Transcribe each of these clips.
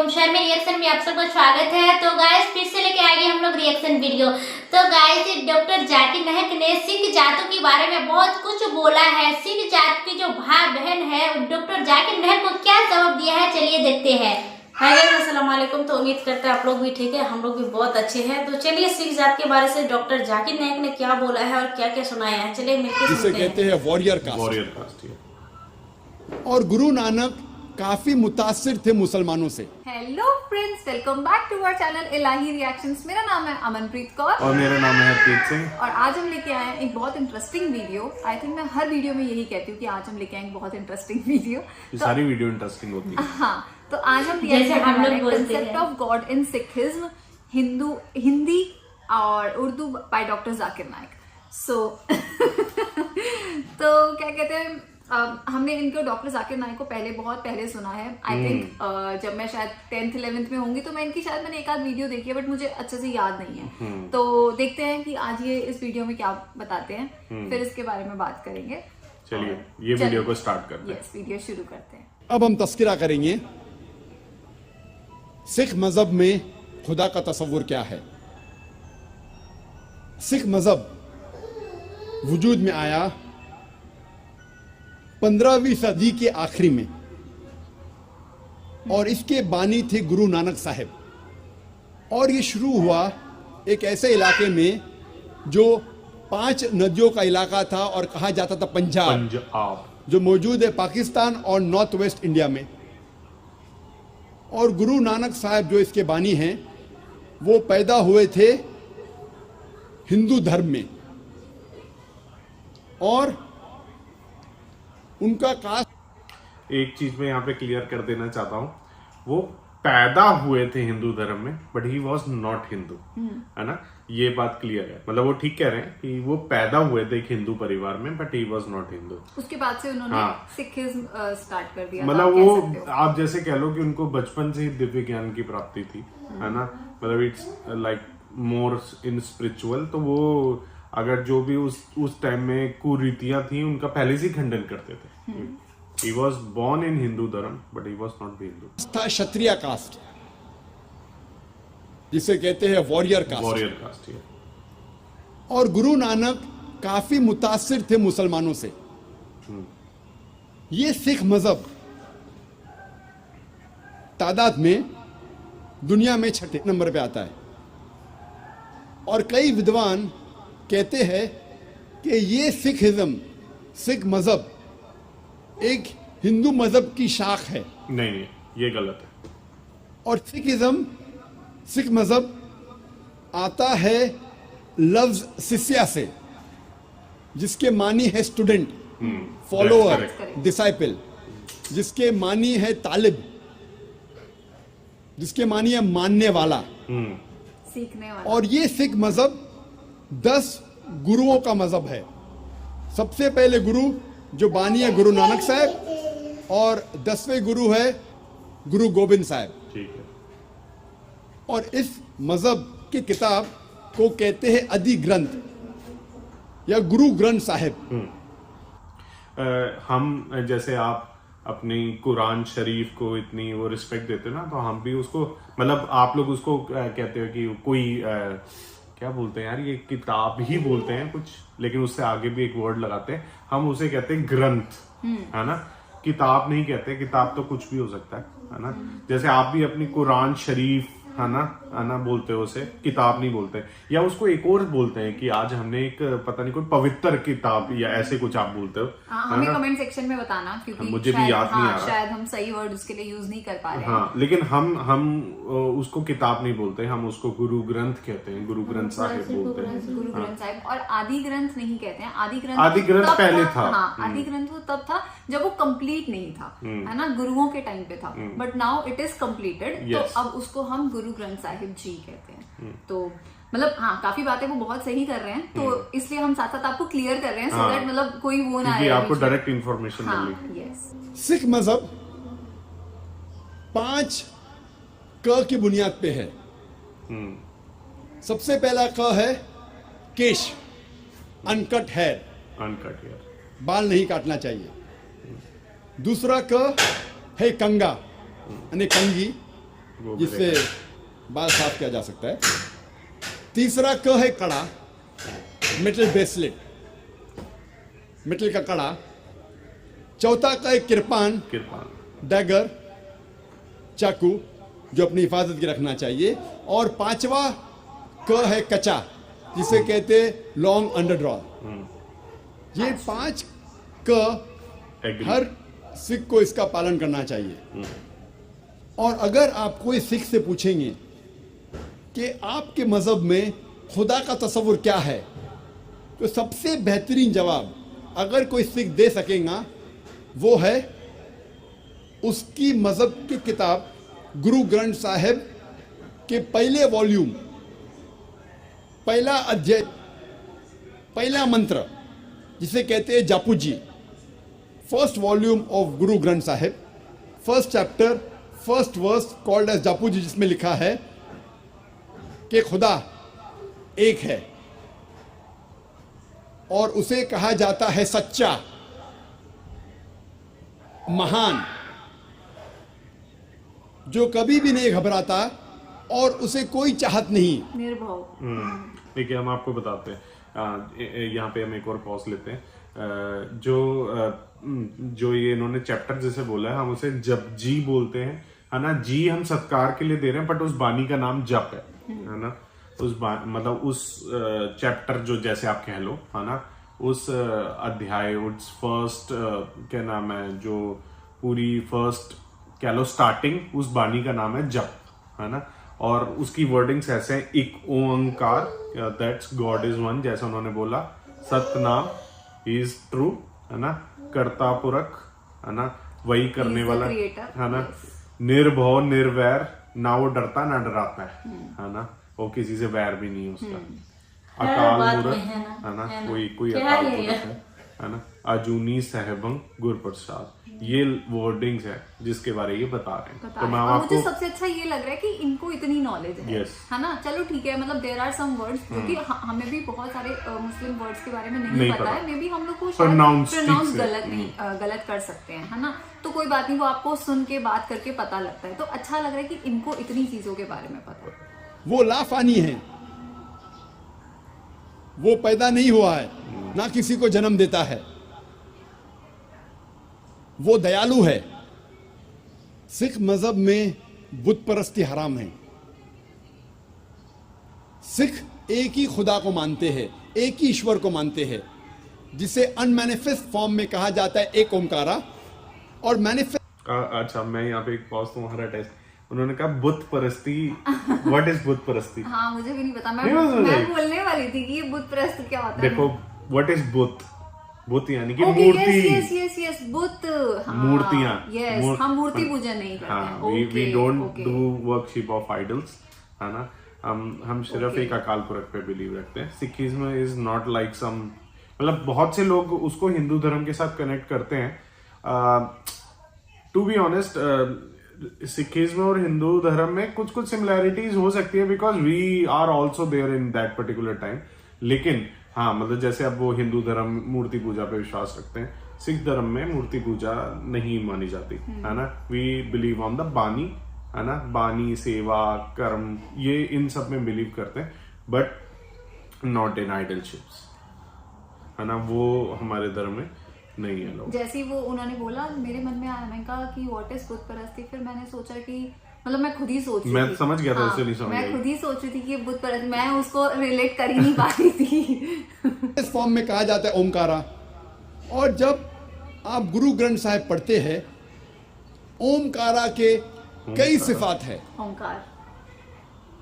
एवं शहर में रिएक्शन में आप सबका स्वागत है। तो गाइस फिर से लेके आ गए हम लोग रिएक्शन वीडियो। तो गाइस डॉक्टर जाकिर नायक ने सिख जातों के बारे में बहुत कुछ बोला है। सिख जात की जो भाई बहन है डॉक्टर जाकिर नायक को क्या जवाब दिया है, चलिए देखते हैं। हाय गाइस, अस्सलाम वालेकुम। तो उम्मीद करते हैं आप लोग भी ठीक है, हम लोग भी बहुत अच्छे हैं। तो चलिए सिख जात के बारे से डॉक्टर जाकिर नायक ने क्या बोला है और क्या क्या सुनाया है, चलिए मिलकर जिसे कहते हैं वॉरियर कास्ट। और गुरु नानक काफी मुतासिर थे मुसलमानों से। Hello friends, welcome back to our channel Ilahi reactions. मेरा नाम है अमनप्रीत कौर और मेरा नाम है हरप्रीत सिंह। और आज हम लेके आए हैं एक बहुत इंटरेस्टिंग वीडियो। आई थिंक मैं हर वीडियो में यही कहती हूँ कि आज हम लेके आए एक बहुत इंटरेस्टिंग वीडियो। सारी वीडियो इंटरेस्टिंग होती है। हाँ, तो आज हम concept of God in Sikhism, Hindi और उर्दू बाय डॉक्टर जाकिर नायक। सो तो क्या कहते हैं, हमने इनको डॉक्टर जाकिर नायक को बहुत पहले सुना है। आई थिंक जब मैं शायद 10th 11th में होंगी तो मैं इनकी शायद मैंने एक आध वीडियो देखी है, बट मुझे अच्छे से याद नहीं है। तो देखते हैं कि आज ये इस वीडियो में क्या बताते हैं, फिर इसके बारे में बात करेंगे। चलिए ये वीडियो को स्टार्ट करते हैं। यस, वीडियो शुरू करते हैं। अब हम तस्करा करेंगे सिख मजहब में खुदा का तस्वुर क्या है। सिख मजहब वजूद में आया 15वीं सदी के आखिरी में और इसके बानी थे गुरु नानक साहब। और ये शुरू हुआ एक ऐसे इलाके में जो 5 नदियों का इलाका था और कहा जाता था पंजाब, जो मौजूद है पाकिस्तान और नॉर्थ वेस्ट इंडिया में। और गुरु नानक साहब जो इसके बानी हैं वो पैदा हुए थे हिंदू धर्म में और उनका कास्ट। एक चीज मैं यहाँ पे क्लियर कर देना चाहता हूँ, वो पैदा हुए थे हिंदू धर्म में but he was not Hindu, है ना, ये बात क्लियर है। मतलब वो ठीक कह रहे हैं कि वो पैदा हुए थे एक हिंदू परिवार में but he was not Hindu. उसके बाद से उन्होंने सिखिज्म स्टार्ट कर दिया। मतलब वो आप जैसे कह लो कि उनको बचपन से ही दिव्य ज्ञान की प्राप्ति थी, है ना, मतलब it's like more in spiritual. तो वो अगर जो भी उस टाइम में कुरीतियां थी उनका पहले से खंडन करते थे। He was born in Hindu धर्म but he was not Hindu. था क्षत्रिय कास्ट, जिसे कहते हैं वॉरियर कास्ट। और गुरु नानक काफी मुतासिर थे मुसलमानों से। ये सिख मजहब तादाद में दुनिया में 6 नंबर पे आता है और कई विद्वान कहते हैं कि ये सिख मजहब एक हिंदू मजहब की शाख है। नहीं, ये गलत है। और सिख मजहब आता है लफ्ज शिष्या से, जिसके मानी है स्टूडेंट, फॉलोअर, डिसाइपल, जिसके मानी है तालिब, जिसके मानी है मानने वाला, सीखने वाला। और ये सिख मजहब 10 गुरुओं का मजहब है। सबसे पहले गुरु जो बानी है गुरु नानक साहब और 10वें गुरु है गुरु गोबिंद साहब। ठीक है। और इस मजहब की किताब को कहते हैं आदि ग्रंथ या गुरु ग्रंथ साहिब। हम जैसे आप अपनी कुरान शरीफ को इतनी वो रिस्पेक्ट देते हो ना, तो हम भी उसको, मतलब आप लोग उसको कहते हो कि कोई क्या बोलते हैं यार, ये किताब ही बोलते हैं कुछ, लेकिन उससे आगे भी एक वर्ड लगाते हैं, हम उसे कहते हैं ग्रंथ, है ना, किताब नहीं कहते। किताब तो कुछ भी हो सकता है ना। जैसे आप भी अपनी कुरान शरीफ है ना बोलते हो, उसे किताब नहीं बोलते। या उसको एक और बोलते हैं कि आज हमने एक पता नहीं कोई पवित्र किताब या ऐसे कुछ आप बोलते हो। हमें कमेंट सेक्शन में बताना, क्योंकि मुझे भी याद नहीं आ रहा, शायद हम सही वर्ड उसके लिए यूज नहीं कर पा रहे हैं। हाँ, लेकिन हम उसको किताब नहीं बोलते, हम उसको गुरु ग्रंथ कहते हैं, गुरु ग्रंथ साहिब बोलते हैं। गुरु ग्रंथ साहिब। और आदि ग्रंथ नहीं कहते हैं। आदि ग्रंथ पहले था। हाँ, आदि ग्रंथ वो तब था जब वो कंप्लीट नहीं था, है ना, गुरुओं के टाइम पे था, but now it is completed. तो अब उसको हम गुरु ग्रंथ साहिब जी कहते हैं। तो मतलब हाँ, काफी बातें वो बहुत सही कर रहे हैं, तो इसलिए हम साथ साथ आपको क्लियर कर रहे हैं, सो दैट मतलब कोई वो ना आए, आपको डायरेक्ट इंफॉर्मेशन मिले। यस। सिख मजहब 5 क की बुनियाद पे है। सबसे पहला क है केश, अनकट हेयर, बाल नहीं काटना चाहिए। दूसरा क है कंगा यानी कंगी, वो भी जिससे बाल साफ किया जा सकता है। तीसरा क है कड़ा, मेटल ब्रेसलेट, मेटल का कड़ा। चौथा क है किरपान, डैगर, चाकू, जो अपनी हिफाजत की रखना चाहिए। और पांचवा क है कचा, जिसे कहते हैं लॉन्ग अंडरड्रॉ। ये 5 क हर सिख को इसका पालन करना चाहिए। और अगर आप कोई सिख से पूछेंगे कि आपके मजहब में खुदा का तस्वुर क्या है, तो सबसे बेहतरीन जवाब अगर कोई सिख दे सकेगा वो है उसकी मजहब की किताब गुरु ग्रंथ साहिब के पहले वॉल्यूम, पहला अध्याय, पहला मंत्र, जिसे कहते हैं Japu ji. First volume of Guru Granth Sahib, first chapter, first verse called as Japu ji, जिसमें लिखा है कि खुदा एक है और उसे कहा जाता है सच्चा, महान, जो कभी भी नहीं घबराता और उसे कोई चाहत नहीं। निर्भव। देखिए हम आपको बताते हैं, यहाँ पे हम एक और पॉज लेते हैं। जो ये इन्होंने चैप्टर जैसे बोला है, हम उसे जप जी बोलते हैं, है ना। जी हम सत्कार के लिए दे रहे हैं, बट उस बानी का नाम जप है ना। मतलब उस चैप्टर जो जैसे आप कह लो, है ना, उस अध्याय, उस फर्स्ट क्या नाम है, जो पूरी फर्स्ट कह लो स्टार्टिंग, उस बानी का नाम है जप, है ना। और उसकी वर्डिंग्स ऐसे हैं, एक ओंकार, दैट्स गॉड इज वन, जैसा उन्होंने बोला। सतनाम, ही इज ट्रू, है ना। कर्ता पुरख, है ना, वही करने वाला, है ना। निर्भव, निर्वैर, ना वो डरता ना डराता है ना। वो किसी से वैर भी नहीं है उसका। अकाल मूरत, है ना, कोई अकाल मूरत है ना। अजूनी सहबंग गुरप्रसाद, ये वर्डिंग्स है जिसके बारे ये बता रहे हैं। तो मैं आपको, मुझे सबसे अच्छा ये लग रहा है कि इनको इतनी नॉलेज है, है ना। चलो ठीक है, मतलब देयर आर सम वर्ड्स जो कि हमें भी बहुत सारे मुस्लिम वर्ड्स के बारे में नहीं पता है, मे बी हम लोग को प्रोनाउंस गलत कर सकते हैं, है ना। तो कोई बात नहीं, वो आपको सुन के बात करके पता लगता है। तो अच्छा लग रहा है कि इनको इतनी चीजों के बारे में पता है। वो लाफानी है, वो पैदा नहीं हुआ है, ना किसी को जन्म देता है। वो दयालु है। सिख मजहब में बुत परस्ती हराम है। सिख एक ही खुदा को मानते हैं, एक ही ईश्वर को मानते हैं, जिसे अनमैनिफेस्ट फॉर्म में कहा जाता है एक ओमकारा, और मैनिफेस्ट। अच्छा, मैं यहाँ पे एक पॉज, तुम्हारा टेस्ट। उन्होंने कहा बुत परस्ती, व्हाट इज बुत परस्ती? हाँ, मुझे भी नहीं पता। मैं बोलने वाली थी कि ये बुत परस्त क्या होता है। देखो, व्हाट इज बुत? बुत यानी कि मूर्ति। यस, बुत, मूर्तियां। यस, हम मूर्ति पूजन नहीं करते हैं। We don't do worship of idols, है ना। हम सिर्फ एक अकाल पुरख पे बिलीव रखते हैं। Sikhism is not like some, मतलब बहुत से लोग उसको हिंदू धर्म के साथ कनेक्ट करते हैं। टू बी ऑनेस्ट, सिखिज्म और हिंदू धर्म में कुछ कुछ सिमिलैरिटीज हो सकती है, because we are also there in that particular time. लेकिन हाँ, मतलब जैसे अब वो हिंदू धर्म मूर्ति पूजा पे विश्वास रखते हैं, सिख धर्म में मूर्ति पूजा नहीं मानी जाती, है ना। वी बिलीव ऑन द बानी, है ना। बानी, सेवा, कर्म, ये इन सब में बिलीव करते हैं, बट नॉट इन आइडलशिप्स, है ना। वो हमारे धर्म में नहीं है लोग। जैसे ही वो उन्होंने बोला, मेरे मन में आया, मैंने कहा कि व्हाट इज बुत परस्ती। फिर मैंने सोचा कि मतलब मैं खुद ही सोच रही थी, मैं समझ गया था, उससे नहीं समझ मैं खुद ही सोच रही थी कि बुत परस्त, मैं उसको रिलेट कर ही नहीं पा रही थी। इस फॉर्म में कहा जाता है ओमकारा। और जब आप गुरु ग्रंथ साहिब पढ़ते हैं, ओमकारा के कई सिफात है। ओमकार,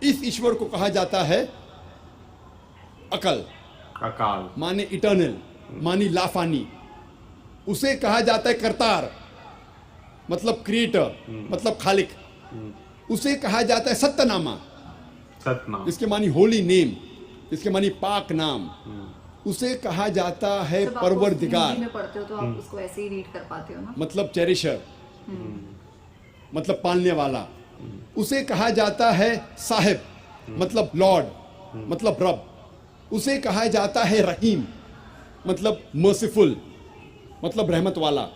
इस ईश्वर को कहा जाता है अकल, अकाल माने इटर्नल, मानी लाफानी। उसे कहा जाता है करतार, मतलब क्रिएटर, मतलब खालिक। उसे कहा जाता है सत्यनामा, सतनाम, जिसके मानी होली नेम, जिसके मानी पाक नाम। उसे कहा जाता है परवरदिगार, हिंदी में पढ़ते हो तो आप उसको ऐसे ही रीड कर पाते हो ना, मतलब चेरिशर, मतलब पालने वाला। उसे कहा जाता है साहिब, मतलब लॉर्ड, मतलब रब। उसे कहा जाता है रहीम, मतलब मर्सीफुल, मतलब रहमत वाला।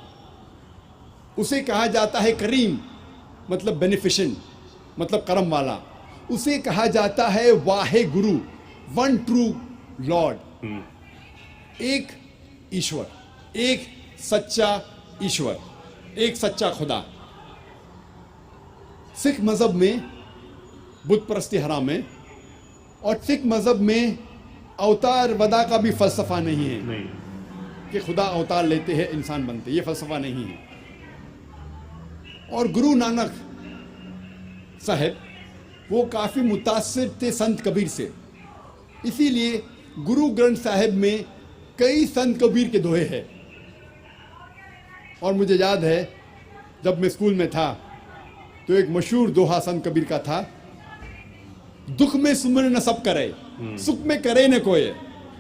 उसे कहा जाता है करीम, मतलब बेनिफिशेंट। मतलब करम वाला, उसे कहा जाता है Wahe Guru, one true Lord, एक ईश्वर, एक सच्चा ईश्वर, एक सच्चा खुदा। सिख मजहब में बुत परस्ती हराम है, और सिख मजहब में अवतार वदा का भी फलसफा नहीं है नहीं, कि खुदा अवतार लेते हैं इंसान बनते, ये फलसफा नहीं है। और गुरु नानक साहब वो काफ़ी मुतासिर थे संत कबीर से, इसीलिए गुरु ग्रंथ साहिब में कई संत कबीर के दोहे हैं। और मुझे याद है जब मैं स्कूल में था तो एक मशहूर दोहा संत कबीर का था, दुख में सुमन न सब करे, सुख में करे न कोई,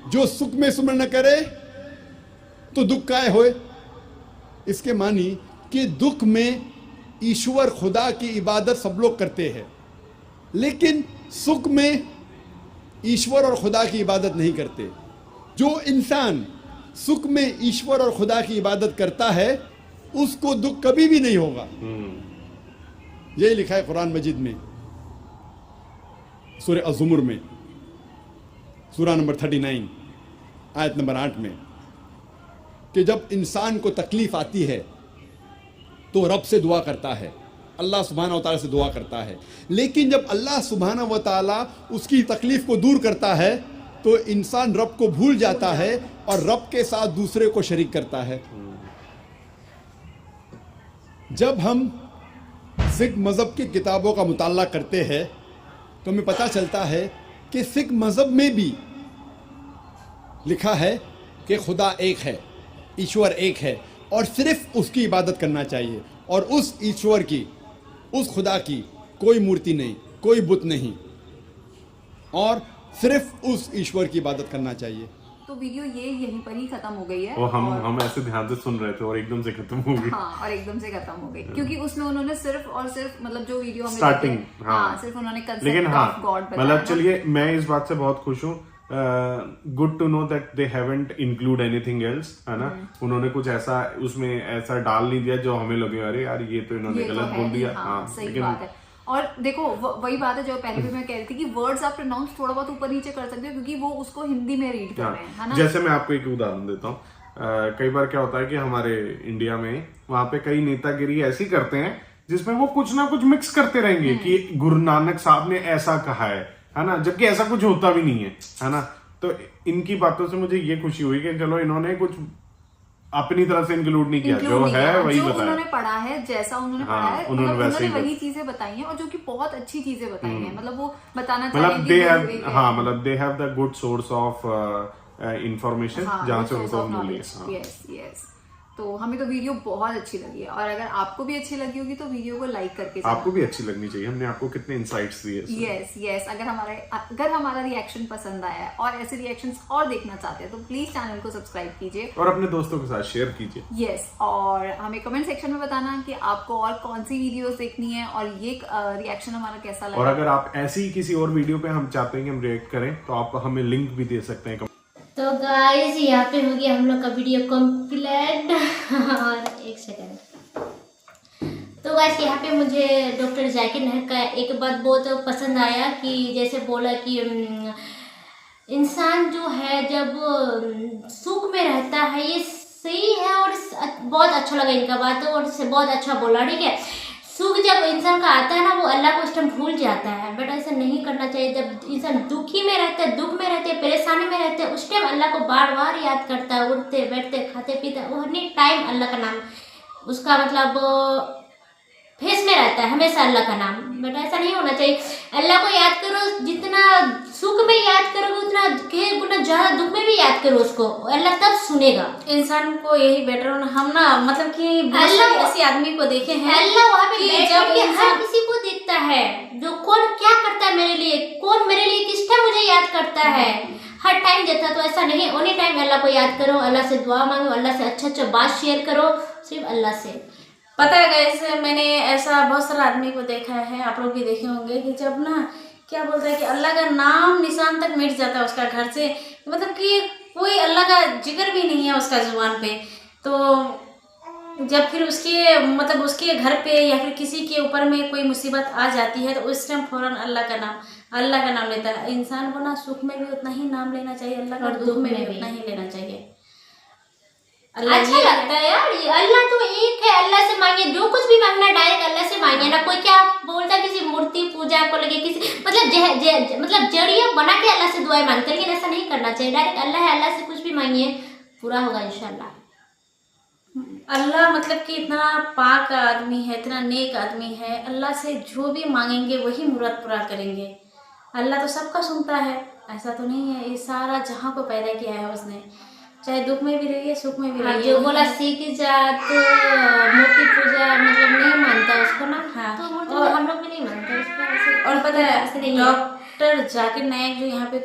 जो सुख में सुमन न करे तो दुख काहे होए। इसके मानी कि दुख में ईश्वर खुदा की इबादत सब लोग करते हैं, लेकिन सुख में ईश्वर और खुदा की इबादत नहीं करते। जो इंसान सुख में ईश्वर और खुदा की इबादत करता है उसको दुख कभी भी नहीं होगा। यही लिखा है कुरान मजीद में, सूरह अज़्ज़ुमर में, सूरा नंबर 39 आयत नंबर 8 में, कि जब इंसान को तकलीफ आती है तो रब से दुआ करता है, अल्लाह सुब्हानहू व तआला से दुआ करता है। लेकिन जब अल्लाह सुब्हानहू व तआला उसकी तकलीफ को दूर करता है तो इंसान रब को भूल जाता है और रब के साथ दूसरे को शरीक करता है। जब हम सिख मज़हब की किताबों का मुताला करते हैं तो हमें पता चलता है कि सिख मज़हब में भी लिखा है कि खुदा एक है, ईश्वर एक है, और सिर्फ उसकी इबादत करना चाहिए, और उस ईश्वर की, उस खुदा की कोई मूर्ति नहीं, कोई बुत नहीं, और सिर्फ उस ईश्वर की इबादत करना चाहिए। तो वीडियो ये यहीं पर ही खत्म हो गई है। और हम ऐसे ध्यान से सुन रहे थे और एकदम से खत्म हो गई। हाँ, और एकदम से खत्म हो गई, क्योंकि उसमें उन्होंने सिर्फ और सिर्फ मतलब जो वीडियो हमें स्टार्टिंग, हाँ, सिर्फ उन्होंने लेकिन हाँ, गॉड मतलब चलिए मैं इस बात से बहुत खुश हूँ। Good to know that they haven't include anything else, है ना। उन्होंने कुछ ऐसा उसमें ऐसा डाल नहीं दिया जो हमें लगे अरे यार ये तो इन्होंने गलत बोल दिया। हाँ, सही बात है। और देखो वही बात है जो पहले भी मैं कह रही थी कि वर्ड्स आप प्रोनाउंस थोड़ा बहुत ऊपर नीचे कर सकते हो, क्योंकि वो उसको हिंदी में रीड कर रहे हैं, है ना। जैसे मैं आपको एक उदाहरण देता हूँ। कई बार क्या होता है कि हमारे इंडिया में वहां पे कई नेतागिरी ऐसी करते हैं जिसमें वो कुछ ना कुछ मिक्स करते रहेंगे कि गुरु नानक साहब ने ऐसा कहा है ना, जबकि ऐसा कुछ होता भी नहीं है ना। तो इनकी बातों से मुझे ये खुशी हुई कि चलो इन्होंने कुछ अपनी तरफ से इंक्लूड नहीं किया, जो है वही बताया, उन्होंने पढ़ा है, जैसा उन्होंने पढ़ा है उन्होंने वही चीजें बताई हैं, और जो कि बहुत अच्छी चीजें बताई हैं। मतलब वो बताना मतलब they have the good source of information जहां से उनको मिली है। यस। तो हमें तो वीडियो बहुत अच्छी लगी है, और अगर आपको भी अच्छी लगी होगी तो वीडियो को लाइक करके आपको भी अच्छी लगनी चाहिए। हमने आपको कितने इनसाइट्स दिए। यस। अगर हमारा रिएक्शन पसंद आया है और ऐसे रिएक्शंस और देखना चाहते हैं तो प्लीज चैनल को सब्सक्राइब कीजिए और अपने दोस्तों के साथ शेयर कीजिए। यस, और हमें कमेंट सेक्शन में बताना कि आपको और कौन सी वीडियोस देखनी है और ये रिएक्शन हमारा कैसा लगा। और अगर आप ऐसी किसी और वीडियो पे हम चाहते हैं कि हम रिएक्ट करें तो आप हमें लिंक भी दे सकते हैं। तो गाइस यहाँ पे हो गया हम लोग का वीडियो कंप्लीट। और एक सेकंड, तो गाइस यहाँ पे मुझे डॉक्टर जाकिर नायक का एक बात बहुत पसंद आया कि जैसे बोला कि इंसान जो है जब सुख में रहता है, ये सही है और बहुत अच्छा लगा इनका बात, और बहुत अच्छा बोला, ठीक है। सुख जब इंसान का आता है ना, वो अल्लाह को उस टाइम भूल जाता है, बट ऐसा नहीं करना चाहिए। जब इंसान दुखी में रहता है, दुख में रहते हैं, परेशानी में रहते हैं, उस टाइम अल्लाह को बार बार याद करता है, उठते बैठते खाते पीते, वो हर टाइम अल्लाह का नाम उसका मतलब फेस में रहता है, हमेशा अल्लाह का नाम। बट ऐसा नहीं होना चाहिए। अल्लाह को याद करो, जितना सुख में याद करोगे उतना ज़्यादा दुख में भी याद करो उसको, अल्लाह तब सुनेगा। इंसान को यही बेटर हम ना, मतलब कि अल्लाह ऐसे आदमी को देखे हैं, अल्लाह वहाँ पे बैठ के हर किसी को देखता है, जो कौन क्या करता है मेरे लिए, कौन मेरे लिए किस टाइम मुझे याद करता है, हर टाइम देता है। तो ऐसा नहीं, ओनी टाइम अल्लाह को याद करो, अल्लाह से दुआ मांगो, अल्लाह से अच्छा बात शेयर करो, सिर्फ अल्लाह से। पता है गाइस, मैंने ऐसा बहुत सारा आदमी को देखा है, आप लोग भी देखे होंगे कि जब ना क्या बोलता है कि अल्लाह का नाम निशान तक मिट जाता है उसका घर से, मतलब कि कोई अल्लाह का जिक्र भी नहीं है उसका जुबान पे। तो जब फिर उसके मतलब उसके घर पे या फिर किसी के ऊपर में कोई मुसीबत आ जाती है तो उस टाइम फौरन अल्लाह का नाम लेता है। इंसान को ना सुख में भी उतना ही नाम लेना चाहिए अल्लाह का, और दुख में भी उतना ही लेना चाहिए। अच्छा लगता है यार, अल्लाह तो एक है, अल्लाह से मांगिए, जो कुछ भी मांगना है डायरेक्ट अल्लाह से मांगिए ना। कोई क्या बोलता है किसी मूर्ति पूजा को लगे, किसी मतलब जड़िया बना के अल्लाह से दुआएं मांगते हैं, लेकिन ऐसा नहीं करना चाहिए। डायरेक्ट अल्लाह है, अल्लाह से कुछ भी मांगिए, पूरा होगा इंशाल्लाह। अल्लाह मतलब कि इतना पाक आदमी है, इतना नेक आदमी है, अल्लाह से जो भी मांगेंगे वही मुराद पूरा करेंगे। अल्लाह तो सबका सुनता है, ऐसा तो नहीं है। ये सारा जहाँ को पैदा किया है उसने, चाहे दुख में भी रहिए सुख में भी रहिए। जो बोला सिख जात मूर्ति पूजा मतलब नहीं मानता उसको ना, हाँ, तो मूर्ति और हम लोग भी नहीं मानते उसको। और पता ऐसे है नहीं है। डॉक्टर जाकिर नायक जो यहाँ पे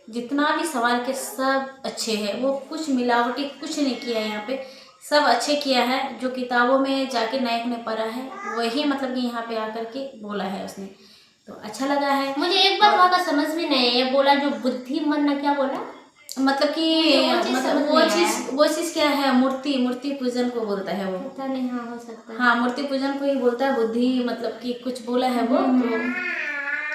जितना भी सवाल के सब अच्छे हैं, वो कुछ मिलावटी कुछ नहीं किया है यहाँ पे, सब अच्छे किया है। जो किताबों में जाकिर नायक ने पढ़ा है वही मतलब कि यहाँ पे आकर के बोला है उसने, तो अच्छा लगा है। मुझे एक बात वहाँ का समझ में नहीं है, ये बोला जो बुद्धि मन ना क्या बोला, मतलब कि वो चीज़ समझ वो नहीं चीज़ क्या है, मूर्ति पूजन को बोलता है वो। पता नहीं, हाँ हो सकता है। हाँ, मूर्ति पूजन को ही बोलता है। बुद्धि मतलब कि कुछ बोला है वो, तो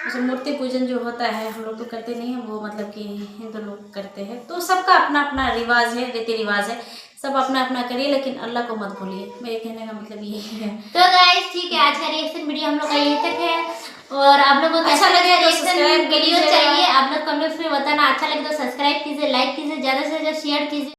जैसे मूर्ति पूजन जो होता है हम लोग तो करते नहीं है, वो मतलब कि हिंदू लोग करते हैं। तो सबका अपना अपना रिवाज है, रीति रिवाज है, सब अपना अपना करिए, लेकिन अल्लाह को मत भूलिए। मेरे कहने का मतलब यही है। तो गाइस ठीक है, आज का रिएक्शन वीडियो हम लोग का यही तक है। और आप लोगों को अच्छा लगे तो रिएक्शन सब्सक्राइब वीडियो कीजिएगा। चाहिए, आप लोग कमेंट्स में बताना। अच्छा लगे तो सब्सक्राइब कीजिए, लाइक कीजिए, ज़्यादा से ज़्यादा शेयर कीजिए।